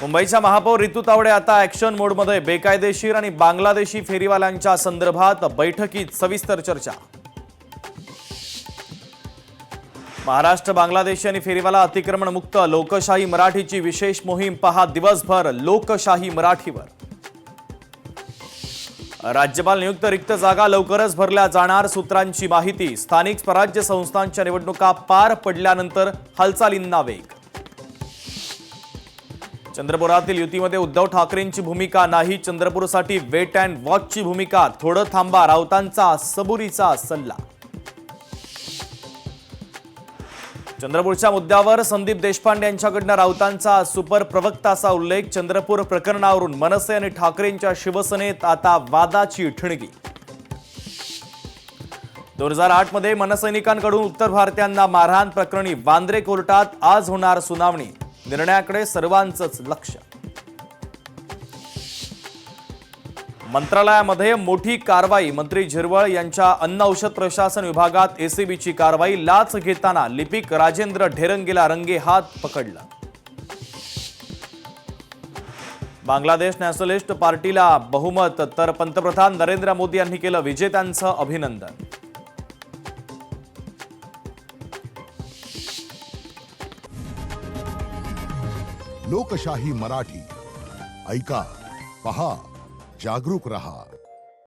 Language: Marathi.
मुंबईच्या महापौर रितू तावडे आता ऍक्शन मोडमध्ये. बेकायदेशीर आणि बांगलादेशी फेरीवाल्यांच्या संदर्भात बैठकीत सविस्तर चर्चा. महाराष्ट्र, बांगलादेशी आणि फेरीवाला अतिक्रमण मुक्त लोकशाही मराठीची विशेष मोहीम पहा दिवसभर लोकशाही मराठीवर. राज्यपाल नियुक्त रिक्त जागा लवकरच भरल्या जाणार, सूत्रांची माहिती. स्थानिक स्वराज्य संस्थांच्या निवडणुका पार पडल्यानंतर हालचालींना वेग. चंद्रपुरातील युतीमध्ये उद्धव ठाकरेंची भूमिका नाही, चंद्रपूरसाठी वेट अँड वॉचची भूमिका. थोडं थांबा, राऊतांचा सबुरीचा सल्ला. चंद्रपूरच्या मुद्द्यावर संदीप देशपांडे यांच्याकडनं राऊतांचा सुपर प्रवक्ताचा उल्लेख. चंद्रपूर प्रकरणावरून मनसे आणि ठाकरेंच्या शिवसेनेत आता वादाची ठिणगी. 2008 मध्ये मनसैनिकांकडून उत्तर भारतीयांना मारहाण प्रकरणी वांद्रे कोर्टात आज होणार सुनावणी. निर्णयाकडे सर्वांचंच लक्ष. मंत्रालयामध्ये मोठी कारवाई. मंत्री झिरवळ यांच्या अन्न औषध प्रशासन विभागात एसीबीची कारवाई. लाच घेताना लिपिक राजेंद्र ढेरंगेला रंगेहात पकडलं. बांगलादेश नॅशनलिस्ट पार्टीला बहुमत, तर पंतप्रधान नरेंद्र मोदी यांनी केलं विजेत्यांचं अभिनंदन. लोकशाही मराठी ऐका, पहा, जागरूक रहा.